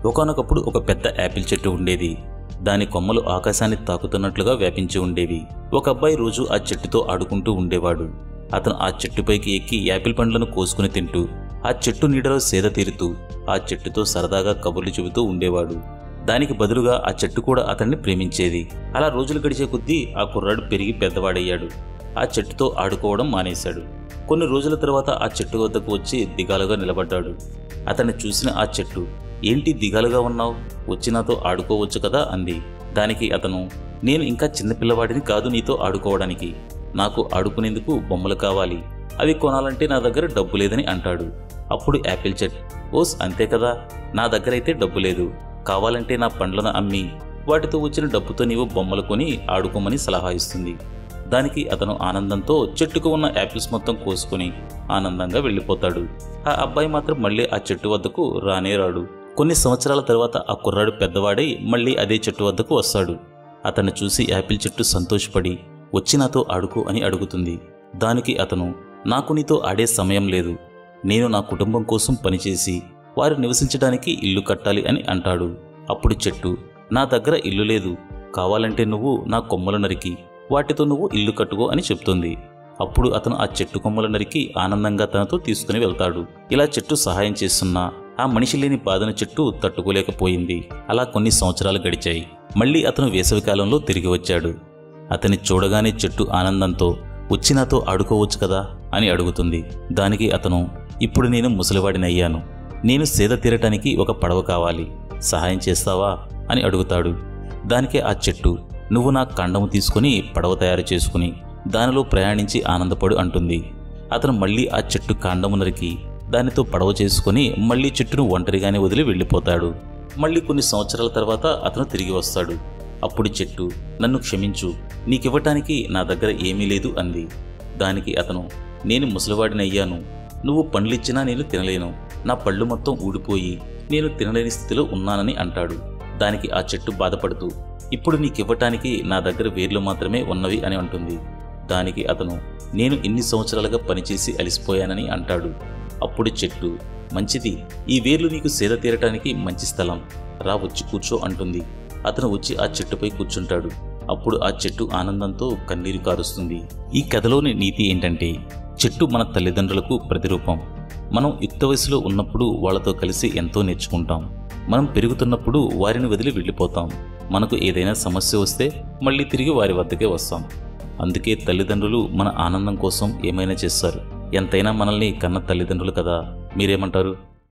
ఒకానొకప్పుడు ఒక పెద్ద యాపిల్ చెట్టు ఉండేది. దాని కొమ్మలు ఆకాశాన్ని తాకుతున్నట్లుగా వ్యాపించి ఉండేవి. ఒక అబ్బాయి రోజు ఆ చెట్టుతో ఆడుకుంటూ ఉండేవాడు. అతను ఆ చెట్టుపైకి ఎక్కి యాపిల్ పండ్లను కోసుకుని తింటూ, ఆ చెట్టు నీడలో సేద తీరుతూ, ఆ చెట్టుతో సరదాగా కబుర్లు చెబుతూ ఉండేవాడు. దానికి బదులుగా ఆ చెట్టు కూడా అతన్ని ప్రేమించేది. అలా రోజులు గడిచే కొద్దీ ఆ కుర్రాడు పెరిగి పెద్దవాడయ్యాడు. ఆ చెట్టుతో ఆడుకోవడం మానేశాడు. కొన్ని రోజుల తర్వాత ఆ చెట్టు వద్దకు వచ్చి దిగాలుగా నిలబడ్డాడు. అతన్ని చూసిన ఆ చెట్టు, ఏంటి దిగాలుగా ఉన్నావు, వచ్చి నాతో ఆడుకోవచ్చు కదా అంది. దానికి అతను, నేను ఇంకా చిన్నపిల్లవాడిని కాదు నీతో ఆడుకోవడానికి. నాకు ఆడుకునేందుకు బొమ్మలు కావాలి. అవి కొనాలంటే నా దగ్గర డబ్బు లేదని అంటాడు. అప్పుడు యాపిల్ చెట్టు, ఓస్ అంతే కదా, నా దగ్గరైతే డబ్బు లేదు. కావాలంటే నా పండ్లను అమ్మి వాటితో వచ్చిన డబ్బుతో నీవు బొమ్మలు కొని ఆడుకోమని సలహా ఇస్తుంది. దానికి అతను ఆనందంతో చెట్టుకు ఉన్న యాపిల్స్ మొత్తం కోసుకుని ఆనందంగా వెళ్ళిపోతాడు. ఆ అబ్బాయి మాత్రం మళ్ళీ ఆ చెట్టు వద్దకు రానే రాడు. కొన్ని సంవత్సరాల తర్వాత ఆ కుర్రాడు పెద్దవాడై మళ్ళీ అదే చెట్టు వద్దకు వస్తాడు. అతన్ని చూసి యాపిల్ చెట్టు సంతోషపడి, వచ్చి నాతో ఆడుకో అని అడుగుతుంది. దానికి అతను, నాకు నీతో ఆడే సమయం లేదు. నేను నా కుటుంబం కోసం పనిచేసి వారు నివసించడానికి ఇల్లు కట్టాలి అని అంటాడు. అప్పుడు చెట్టు, నా దగ్గర ఇల్లు లేదు. కావాలంటే నువ్వు నా కొమ్మలు నరికి వాటితో నువ్వు ఇల్లు కట్టుకో అని చెప్తుంది. అప్పుడు అతను ఆ చెట్టు కొమ్మలు నరికి ఆనందంగా తనతో తీసుకుని వెళ్తాడు. ఇలా చెట్టు సహాయం చేస్తున్నా ఆ మనిషి లేని బాధను చెట్టు తట్టుకోలేకపోయింది. అలా కొన్ని సంవత్సరాలు గడిచాయి. మళ్ళీ అతను వేసవికాలంలో తిరిగి వచ్చాడు. అతన్ని చూడగానే చెట్టు ఆనందంతో, వచ్చి నాతో ఆడుకోవచ్చు కదా అని అడుగుతుంది. దానికి అతను, ఇప్పుడు నేను ముసలివాడినయ్యాను. నేను సేద తీరటానికి ఒక పడవ కావాలి. సహాయం చేస్తావా అని అడుగుతాడు. దానికి ఆ చెట్టు, నువ్వు నా కండము తీసుకుని పడవ తయారు చేసుకుని దానిలో ప్రయాణించి ఆనందపడు అంటుంది. అతను మళ్ళీ ఆ చెట్టు కాండము నరికి దానితో పడవ చేసుకుని మళ్ళీ చెట్టును ఒంటరిగానే వదిలి వెళ్ళిపోతాడు. మళ్ళీ కొన్ని సంవత్సరాల తర్వాత అతను తిరిగి వస్తాడు. అప్పుడు చెట్టు, నన్ను క్షమించు, నీకివ్వటానికి నా దగ్గర ఏమీ లేదు అంది. దానికి అతను, నేను ముసలివాడినయ్యాను. నువ్వు పండ్లిచ్చినా నేను తినలేను. నా పళ్ళు మొత్తం ఊడిపోయి నేను తినలేని స్థితిలో ఉన్నానని అంటాడు. దానికి ఆ చెట్టు బాధపడుతూ, ఇప్పుడు నీకివ్వటానికి నా దగ్గర వేర్లు మాత్రమే ఉన్నవి అని అంటుంది. దానికి అతను, నేను ఇన్ని సంవత్సరాలుగా పనిచేసి అలిసిపోయానని అంటాడు. అప్పుడు చెట్టు, మంచిది, ఈ వేర్లు నీకు సేద తీరటానికి మంచి స్థలం, రా వచ్చి కూర్చో అంటుంది. అతను వచ్చి ఆ చెట్టుపై కూర్చుంటాడు. అప్పుడు ఆ చెట్టు ఆనందంతో కన్నీరు కారుస్తుంది. ఈ కథలోని నీతి ఏంటంటే, చెట్టు మన తల్లిదండ్రులకు ప్రతిరూపం. మనం యుక్త వయసులో ఉన్నప్పుడు వాళ్ళతో కలిసి ఎంతో నేర్చుకుంటాం. మనం పెరుగుతున్నప్పుడు వారిని వదిలి వెళ్ళిపోతాం. మనకు ఏదైనా సమస్య వస్తే మళ్ళీ తిరిగి వారి వద్దకే వస్తాం. అందుకే తల్లిదండ్రులు మన ఆనందం కోసం ఏమైనా చేస్తారు. ఎంతైనా మనల్ని కన్న తల్లిదండ్రులు కదా. మీరేమంటారు?